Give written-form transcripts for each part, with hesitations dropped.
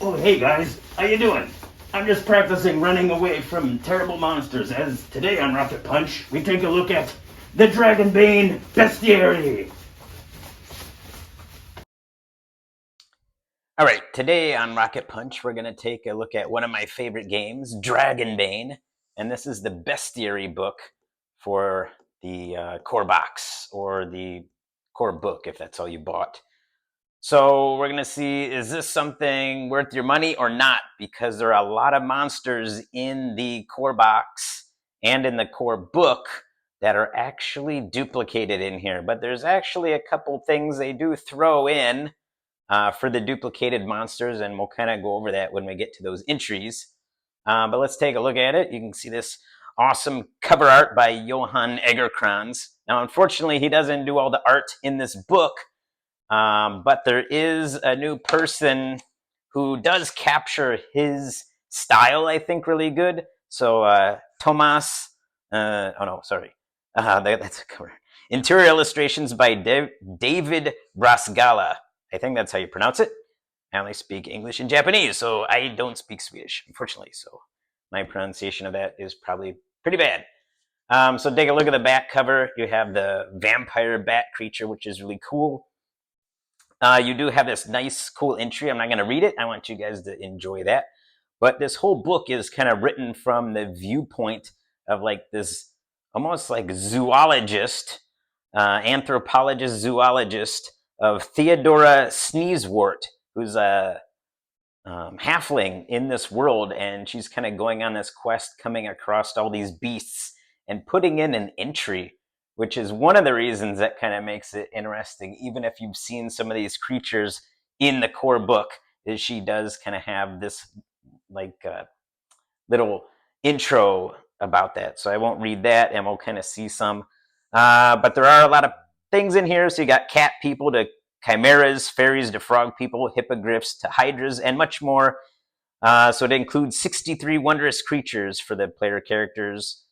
Oh, hey guys, how you doing? I'm just practicing running away from terrible monsters, as today on Rocket Punch, we take a look at the Dragonbane Bestiary. Alright, today on Rocket Punch, we're going to take a look at one of my favorite games, Dragonbane, and this is the Bestiary book for the core box, or the core book, if that's all you bought. So we're going to see, is this something worth your money or not? Because there are a lot of monsters in the core box and in the core book that are actually duplicated in here. But there's actually a couple things they do throw in for the duplicated monsters, and we'll kind of go over that when we get to those entries. But let's take a look at it. You can see this awesome cover art by Johan Egerkrans. Now, unfortunately, he doesn't do all the art in this book, but there is a new person who does capture his style, I think, really good. So Tomas, that's a cover. Interior illustrations by David Brasgala. I think that's how you pronounce it. I only speak English and Japanese, so I don't speak Swedish, unfortunately. So my pronunciation of that is probably pretty bad. So take a look at the back cover. You have the vampire bat creature, which is really cool. You do have this nice, cool entry. I'm not going to read it. I want you guys to enjoy that. But this whole book is kind of written from the viewpoint of like this almost like zoologist, anthropologist, zoologist of Theodora Sneezewort, who's a halfling in this world, and she's kind of going on this quest, coming across all these beasts and putting in an entry, which is one of the reasons that kind of makes it interesting. Even if you've seen some of these creatures in the core book, is she does kind of have this like little intro about that. So I won't read that, and we'll kind of see some. But there are a lot of things in here. So you got cat people to chimeras, fairies to frog people, hippogriffs to hydras, and much more. So it includes 63 wondrous creatures for the player characters.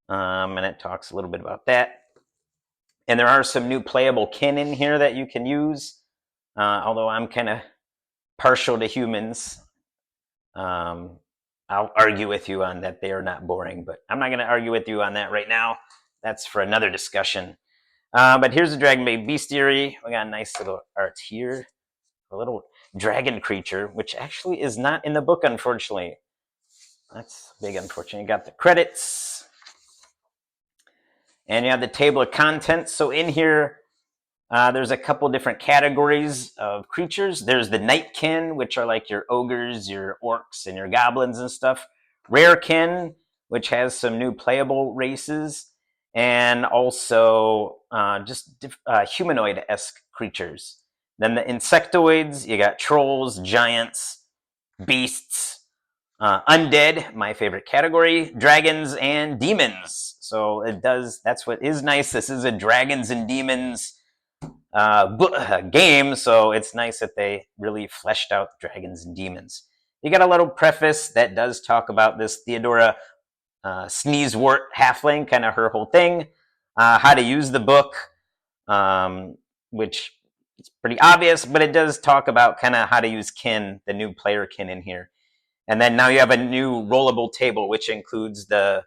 And it talks a little bit about that. And there are some new playable kin in here that you can use. Although I'm kind of partial to humans. I'll argue with you on that. They are not boring, but I'm not going to argue with you on that right now. That's for another discussion. But here's the Dragonbane Bestiary. We got a nice little art here. A little dragon creature, which actually is not in the book, unfortunately. That's big, unfortunately. You got the credits. And you have the table of contents. So in here, there's a couple different categories of creatures. There's the Nightkin, which are like your ogres, your orcs, and your goblins and stuff. Rarekin, which has some new playable races. And also just humanoid-esque creatures. Then the insectoids, you got trolls, giants, beasts, undead, my favorite category, dragons, and demons. So that's what is nice. This is a dragons and demons game, so it's nice that they really fleshed out dragons and demons. You got a little preface that does talk about this Theodora Sneezewort halfling, kind of her whole thing, how to use the book, which is pretty obvious, but it does talk about kind of how to use kin, the new player kin in here. And then now you have a new rollable table, which includes the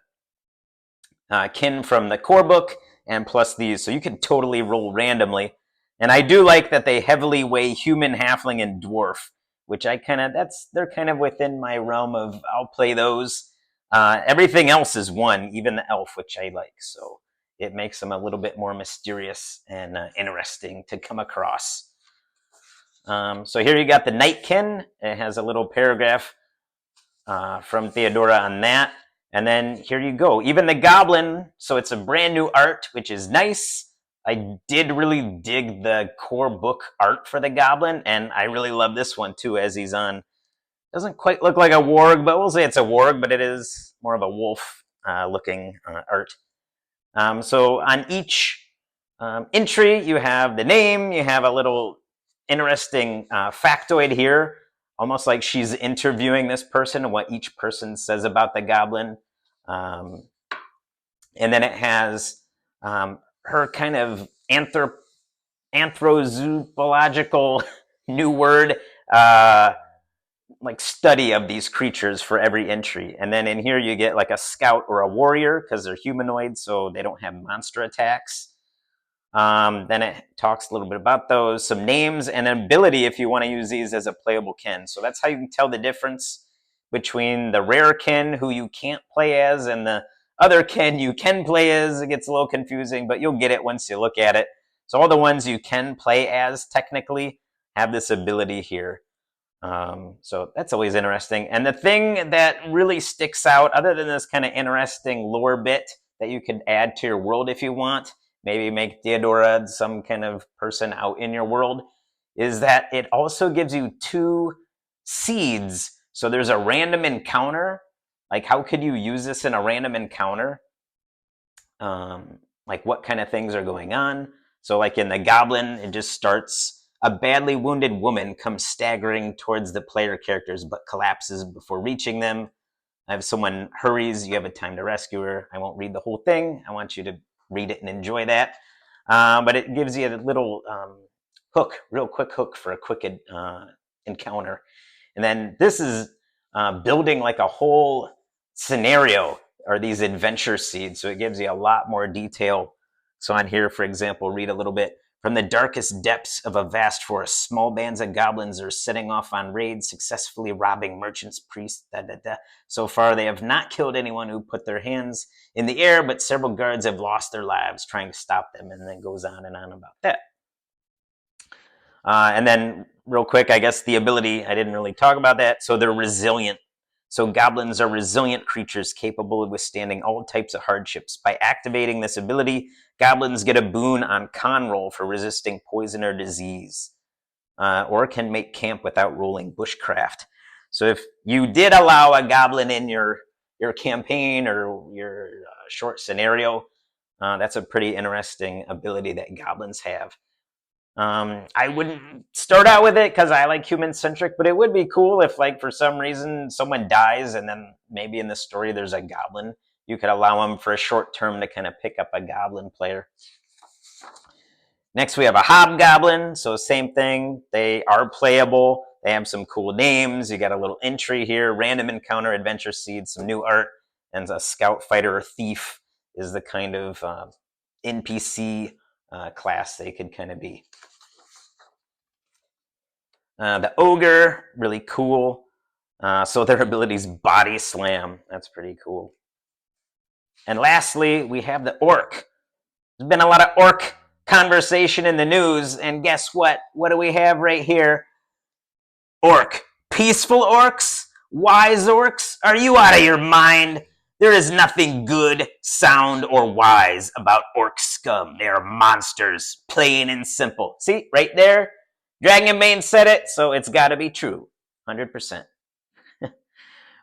kin from the core book and plus these, so you can totally roll randomly. And I do like that they heavily weigh human, halfling, and dwarf, which they're kind of within my realm of I'll play those. Everything else is one, even the elf, which I like. So it makes them a little bit more mysterious and interesting to come across. So here you got the Nightkin. It has a little paragraph from Theodora on that. And then here you go. Even the Goblin. So it's a brand new art, which is nice. I did really dig the core book art for the Goblin, and I really love this one too, as he's on. Doesn't quite look like a warg, but we'll say it's a warg, but it is more of a wolf looking art. So on each entry, you have the name, you have a little interesting factoid here, almost like she's interviewing this person and what each person says about the Goblin. And then it has her kind of anthrozoological new word, like study of these creatures for every entry. And then in here you get like a scout or a warrior because they're humanoid, so they don't have monster attacks. Then it talks a little bit about those, some names and an ability if you want to use these as a playable kin. So that's how you can tell the difference between the rare kin who you can't play as and the other kin you can play as. It gets a little confusing, but you'll get it once you look at it. So all the ones you can play as technically have this ability here. So that's always interesting. And the thing that really sticks out, other than this kind of interesting lore bit that you could add to your world if you want, maybe make Theodora some kind of person out in your world, is that it also gives you 2 seeds. So there's a random encounter. Like, how could you use this in a random encounter? Like, what kind of things are going on? So, like in the Goblin, it just starts. A badly wounded woman comes staggering towards the player characters but collapses before reaching them. If someone hurries, you have a time to rescue her. I won't read the whole thing. I want you to read it and enjoy that. But it gives you a little hook, real quick hook for a quick encounter. And then this is building like a whole scenario or these adventure seeds. So it gives you a lot more detail. So on here, for example, read a little bit. From the darkest depths of a vast forest, small bands of goblins are setting off on raids, successfully robbing merchants, priests, So far, they have not killed anyone who put their hands in the air, but several guards have lost their lives trying to stop them, and then goes on and on about that. And then, real quick, I guess the ability, I didn't really talk about that. So they're resilient. So goblins are resilient creatures capable of withstanding all types of hardships. By activating this ability, goblins get a boon on con roll for resisting poison or disease, or can make camp without rolling bushcraft. So if you did allow a goblin in your campaign or your short scenario, that's a pretty interesting ability that goblins have. I wouldn't start out with it because I like human-centric, but it would be cool if, like, for some reason someone dies and then maybe in the story there's a goblin. You could allow them for a short term to kind of pick up a goblin player. Next, we have a hobgoblin. So same thing. They are playable. They have some cool names. You got a little entry here, random encounter, adventure seed, some new art, and a scout, fighter, or thief is the kind of NPC class they could kind of be. The ogre, really cool. So their ability is body slam. That's pretty cool. And lastly, we have the orc. There's been a lot of orc conversation in the news, and guess what? What do we have right here? Orc. Peaceful orcs? Wise orcs? Are you out of your mind? There is nothing good, sound, or wise about orc scum. They are monsters, plain and simple. See, right there? Dragonbane said it, so it's got to be true. 100%.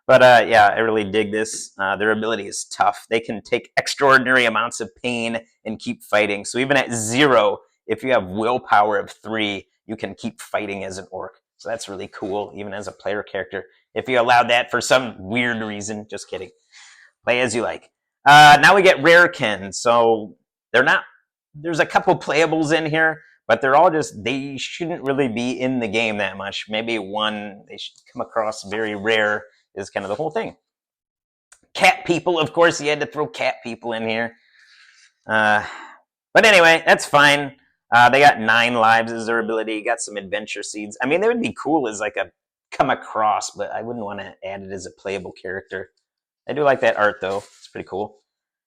But yeah, I really dig this. Their ability is tough. They can take extraordinary amounts of pain and keep fighting. So even at 0, if you have willpower of 3, you can keep fighting as an orc. So that's really cool, even as a player character. If you allowed that for some weird reason, just kidding. Play as you like. Now we get rare kin. So they're not. There's a couple playables in here, but they're all just. They shouldn't really be in the game that much. Maybe one they should come across very rare. Is kind of the whole thing. Cat people, of course, you had to throw cat people in here. But anyway, that's fine. They got 9 lives as their ability. Got some adventure seeds. I mean, they would be cool as like a come across, but I wouldn't want to add it as a playable character. I do like that art, though. It's pretty cool.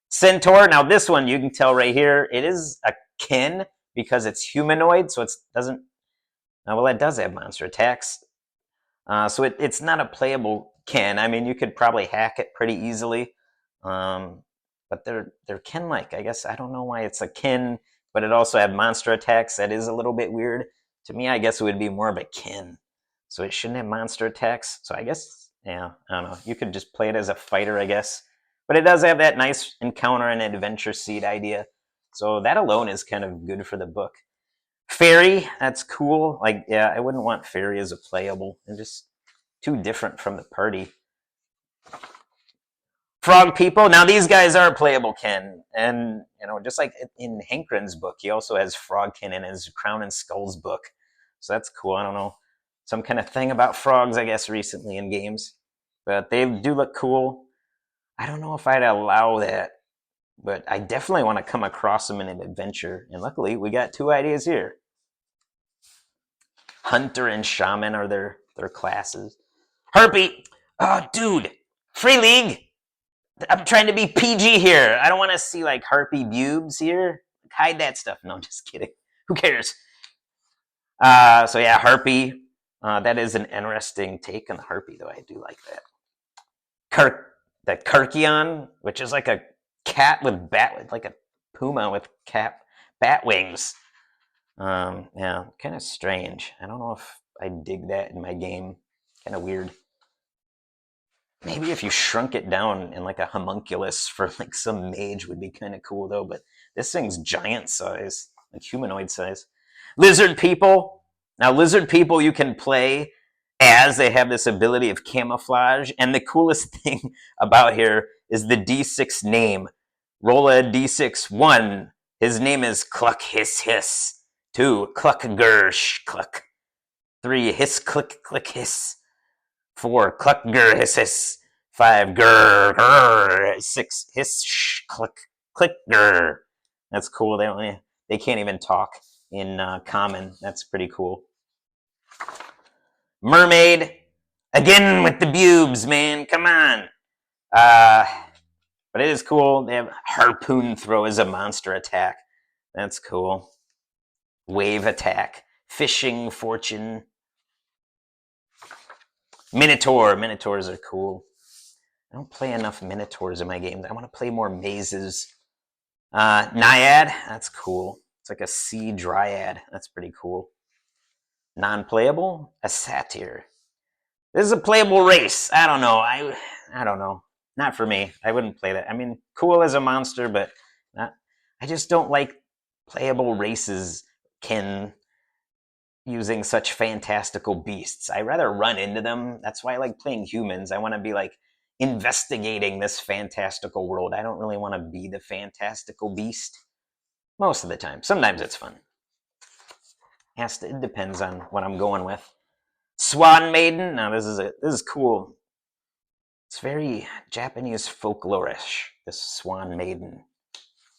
Centaur. Now, this one, you can tell right here, it is a kin because it's humanoid, so it doesn't... well, it does have monster attacks. So it's not a playable kin. I mean, you could probably hack it pretty easily. But they're kin-like. I guess I don't know why it's a kin, but it also had monster attacks. That is a little bit weird. To me, I guess it would be more of a kin. So it shouldn't have monster attacks. So I guess, yeah, I don't know. You could just play it as a fighter, I guess. But it does have that nice encounter and adventure seed idea. So that alone is kind of good for the book. Fairy, that's cool. Like, yeah, I wouldn't want Fairy as a playable. They're just too different from the party. Frog people. Now, these guys are playable kin. And, you know, just like in Hankrin's book, he also has frog kin in his Crown and Skulls book. So that's cool. I don't know. some kind of thing about frogs, I guess, recently in games. But they do look cool. I don't know if I'd allow that, but I definitely want to come across them in an adventure. And luckily, we got 2 ideas here. Hunter and Shaman are their classes. Harpy! Oh, dude! Free League! I'm trying to be PG here. I don't want to see like Harpy bubes here. Hide that stuff. No, I'm just kidding. Who cares? So yeah, Harpy. That is an interesting take on the Harpy, though. I do like that. The Karkion, which is like a cat with like a puma with bat wings. Yeah, kind of strange. I don't know if I dig that in my game. Kind of weird. Maybe if you shrunk it down in like a homunculus for like some mage would be kind of cool though, but this thing's giant size, like humanoid size. Lizard people. Now lizard people you can play as they have this ability of camouflage, and the coolest thing about here is the D6 name. Roll a D6. 1. His name is Cluck Hiss Hiss. 2. Cluck Gersh Cluck. 3. Hiss Click Click Hiss. 4. Cluck Gur Hiss Hiss. 5. Grr Grr. 6. Hiss Shh Click Click Grr. That's cool. They can't even talk in common. That's pretty cool. Mermaid. Again with the bubes, man. Come on. But it is cool. They have harpoon throw as a monster attack. That's cool. Wave attack. Fishing fortune. Minotaur. Minotaurs are cool. I don't play enough Minotaurs in my games. I want to play more mazes. Naiad. That's cool. It's like a sea dryad. That's pretty cool. Non-playable. A satyr. This is a playable race. I don't know. I don't know. Not for me. I wouldn't play that. I mean, cool as a monster, but I just don't like playable races using such fantastical beasts. I rather run into them. That's why I like playing humans. I want to be like investigating this fantastical world. I don't really want to be the fantastical beast most of the time. Sometimes it's fun. It depends on what I'm going with. Swan Maiden. Now this is cool. It's very Japanese folklorish, this Swan Maiden,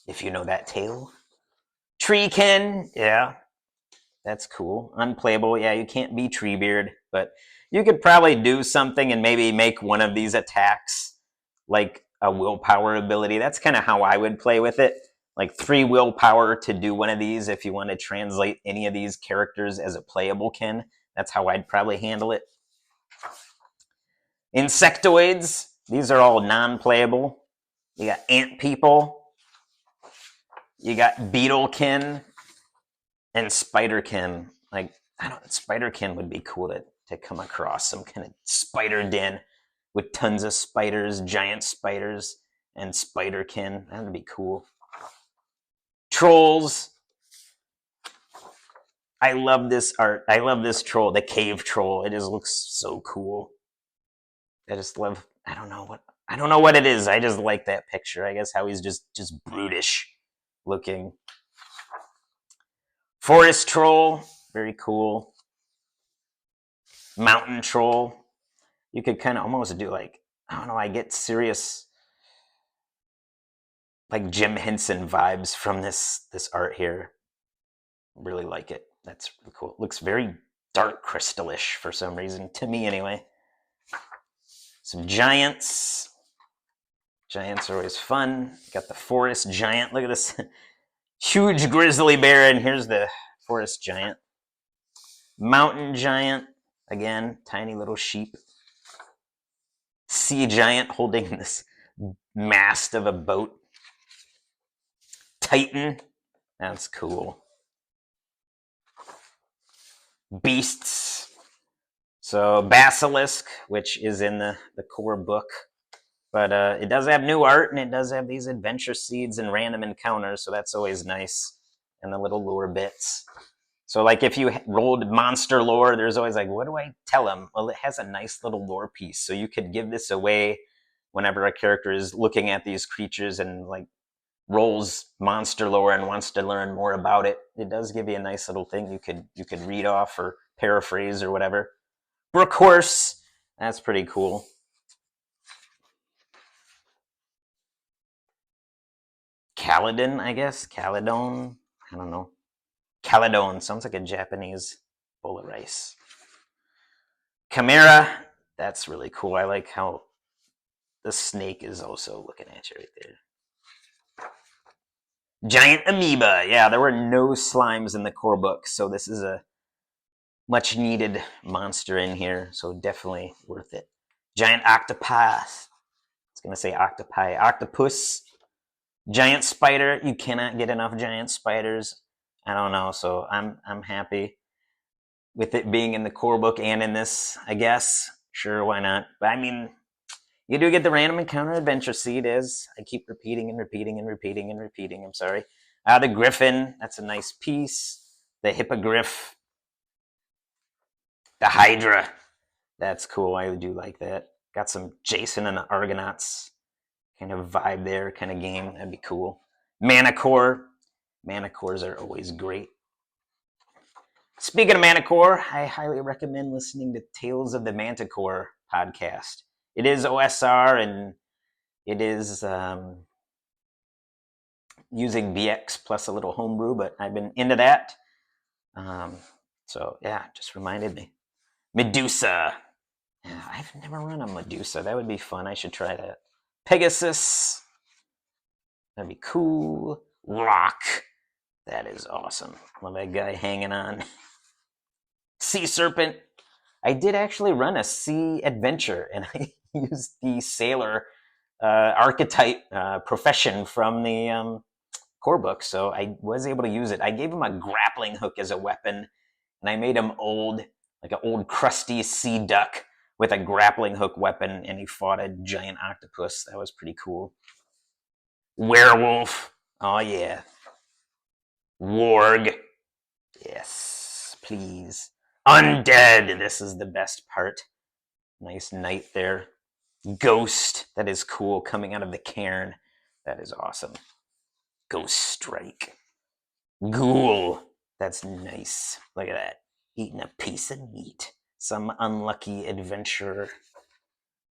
if you know that tale. Treekin, yeah, that's cool. Unplayable, yeah, you can't be Treebeard, but you could probably do something and maybe make one of these attacks like a willpower ability. That's kind of how I would play with it. Like 3 willpower to do one of these if you want to translate any of these characters as a playable kin. That's how I'd probably handle it. Insectoids, these are all non-playable. You got ant people, you got beetlekin, and spiderkin. Like, spiderkin would be cool to come across some kind of spider den with tons of spiders, giant spiders, and spiderkin. That would be cool. Trolls. I love this art. I love this troll, the cave troll. It just looks so cool. I just love. I don't know what it is. I just like that picture. I guess how he's just brutish looking. Forest troll, very cool. Mountain troll. You could kind of almost do like, I don't know. I get serious like Jim Henson vibes from this art here. Really like it. That's really cool. It looks very dark crystalish for some reason, to me anyway. Some giants. Giants are always fun. Got the forest giant. Look at this huge grizzly bear, and here's the forest giant. Mountain giant. Again, tiny little sheep. Sea giant holding this mast of a boat. Titan. That's cool. Beasts. So Basilisk, which is in the core book. But it does have new art, and it does have these adventure seeds and random encounters, so that's always nice. And the little lore bits. So like if you rolled monster lore, there's always like, what do I tell them? Well, it has a nice little lore piece. So you could give this away whenever a character is looking at these creatures and like rolls monster lore and wants to learn more about it. It does give you a nice little thing you could read off or paraphrase or whatever. Brook horse. That's pretty cool. Caledon, I guess. Caledon. I don't know. Caledon sounds like a Japanese bowl of rice. Chimera. That's really cool. I like how the snake is also looking at you right there. Giant amoeba. Yeah, there were no slimes in the core book, so this is a much needed monster in here, so definitely worth it. Giant octopus. It's gonna say octopi. Octopus. Giant spider. You cannot get enough giant spiders. I don't know, so I'm happy with it being in the core book and in this, I guess. Sure, why not? But I mean, you do get the random encounter adventure seed, as I keep repeating and repeating and repeating and repeating. I'm sorry. The griffin, that's a nice piece. The hippogriff. The hydra, that's cool. I do like that. Got some Jason and the Argonauts kind of vibe there, kind of game. That'd be cool. Manicore. Manicores are always great. Speaking of Manicore, I highly recommend listening to Tales of the Manticore podcast. It is OSR and it is using BX plus a little homebrew, but I've been into that. So yeah, just reminded me. Medusa. Yeah, I've never run a Medusa. That would be fun. I should try that. Pegasus. That'd be cool. Rock. That is awesome. Love that guy hanging on. Sea Serpent. I did actually run a sea adventure, and I used the sailor archetype profession from the core book, so I was able to use it. I gave him a grappling hook as a weapon, and I made him old, like an old crusty sea duck with a grappling hook weapon, and he fought a giant octopus. That was pretty cool. Werewolf. Oh, yeah. Warg. Yes, please. Undead. This is the best part. Nice knight there. Ghost. That is cool. Coming out of the cairn. That is awesome. Ghost Strike. Ghoul. That's nice. Look at that. Eating a piece of meat. Some unlucky adventurer.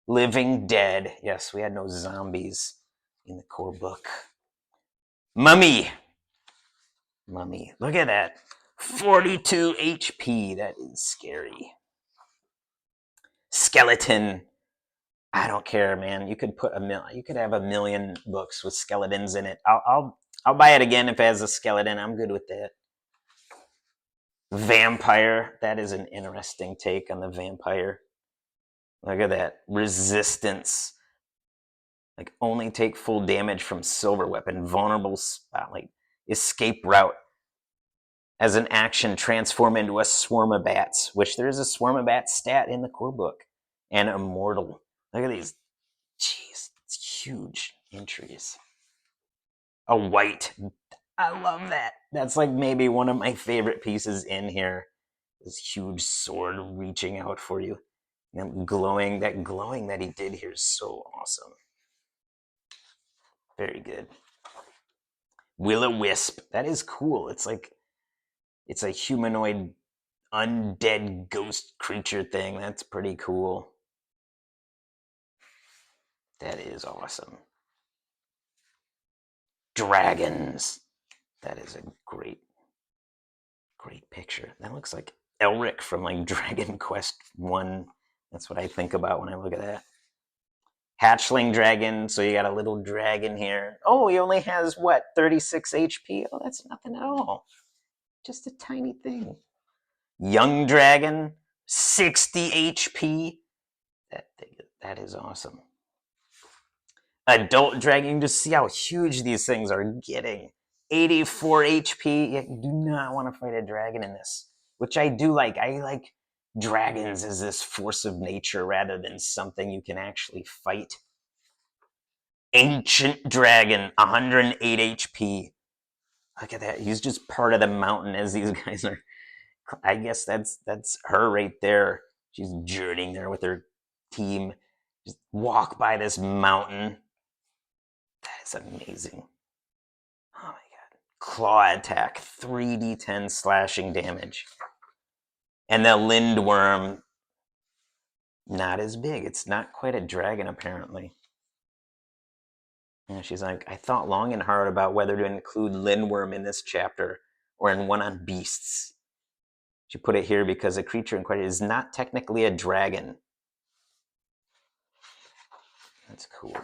Living Dead. Yes, we had no zombies in the core book. Mummy. Mummy. Look at that. 42 HP. That is scary. Skeleton. I don't care, man. You could put you could have 1,000,000 books with skeletons in it. I'll buy it again if it has a skeleton. I'm good with that. Vampire. That is an interesting take on the vampire. Look at that. Resistance. Like only take full damage from silver weapon. Vulnerable spotlight. Escape route. As an action, transform into a swarm of bats, which there is a swarm of bats stat in the core book. And immortal. Look at these. Jeez, it's huge entries. A white. I love that. That's like maybe one of my favorite pieces in here. This huge sword reaching out for you. And glowing, that he did here is so awesome. Very good. Will-o-wisp. That is cool. It's like, it's a humanoid undead ghost creature thing. That's pretty cool. That is awesome. Dragons. That is a great picture. That looks like Elric from like Dragon Quest 1. That's what I think about when I look at that. Hatchling dragon. So you got a little dragon here. Oh, he only has what? 36 HP? Oh, that's nothing at all. Just a tiny thing. Young dragon. 60 HP. That is awesome. Adult dragon. Just see how huge these things are getting. 84 HP. You do not want to fight a dragon in this, which I do like. I like dragons as this force of nature rather than something you can actually fight. Ancient dragon, 108 HP. Look at that. He's just part of the mountain as these guys are. I guess that's her right there. She's journeying there with her team. Just walk by this mountain. That is amazing. Oh my god. Claw attack, 3d10 slashing damage. And the lindworm, not as big. It's not quite a dragon, apparently. And she's like, I thought long and hard about whether to include Lindworm in this chapter or in one on beasts. She put it here because the creature in question is not technically a dragon. That's cool.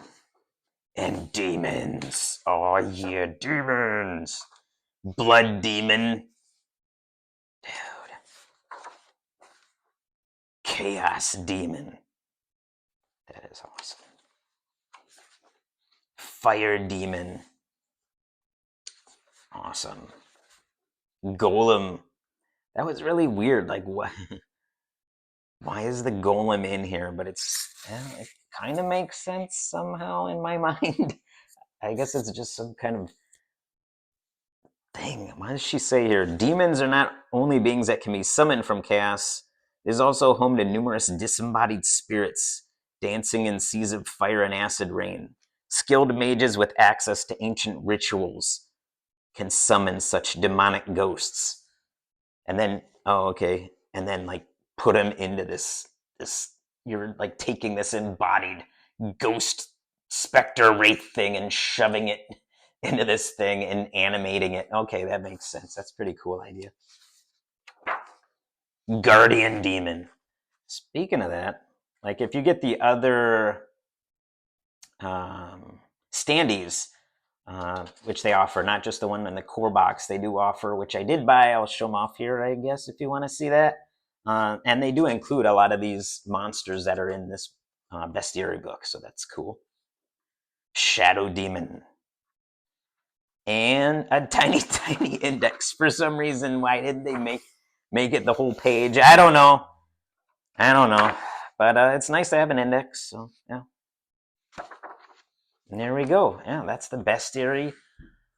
And demons. Oh yeah, demons. Blood demon. Dude. Chaos demon. That is awesome. Fire demon. Awesome. Golem. That was really weird. Like, what? Why is the golem in here? But it kind of makes sense somehow in my mind. I guess it's just some kind of thing. Why does she say here? Demons are not only beings that can be summoned from chaos. It is also home to numerous disembodied spirits, dancing in seas of fire and acid rain. Skilled mages with access to ancient rituals can summon such demonic ghosts. And then, oh, okay. And then, like, put them into this, you're like taking this embodied ghost specter wraith thing and shoving it into this thing and animating it. Okay, that makes sense. That's a pretty cool idea. Guardian demon. Speaking of that, like if you get the other standees, which they offer, not just the one in the core box, they do offer, which I did buy. I'll show them off here, I guess, if you want to see that. And they do include a lot of these monsters that are in this bestiary book, so that's cool. Shadow demon. And a tiny, tiny index. For some reason, why did they make it the whole page? I don't know. But it's nice to have an index, so yeah. And there we go. Yeah, that's the bestiary.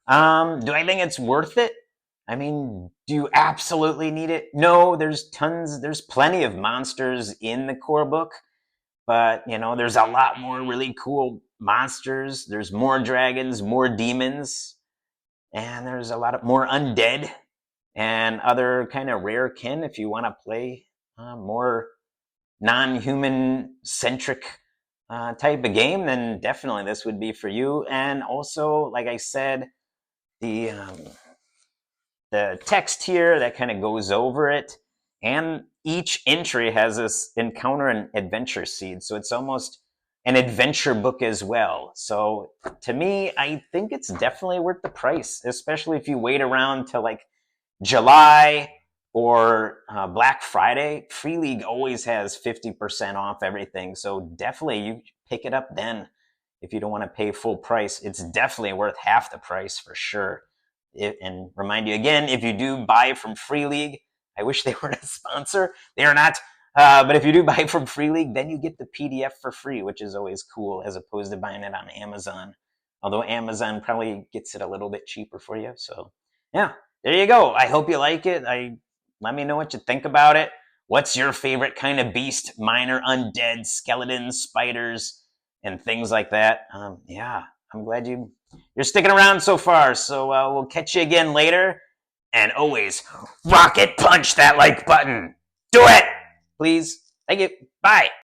Do I think it's worth it? I mean, do you absolutely need it? No, there's plenty of monsters in the core book, but there's a lot more really cool monsters. There's more dragons, more demons, and there's a lot of more undead and other kind of rare kin if you want to play more non-human centric type of game, then definitely this would be for you. And also, like I said, the text here that kind of goes over it, and each entry has this encounter and adventure seed, so it's almost an adventure book as well. So to me, I think it's definitely worth the price, especially if you wait around till like July or Black Friday. Free League always has 50% off everything, so definitely you pick it up then. If you don't want to pay full price, it's definitely worth half the price for sure. And remind you again, if you do buy from Free League, I wish they were a sponsor. They are not. But if you do buy from Free League, then you get the PDF for free, which is always cool, as opposed to buying it on Amazon. Although Amazon probably gets it a little bit cheaper for you. So yeah, there you go. I hope you like it. Let me know what you think about it. What's your favorite kind of beast? Mine are undead, skeletons, spiders, and things like that. Yeah, I'm glad you're sticking around so far. So we'll catch you again later. And always rocket punch that like button. Do it, please. Thank you. Bye.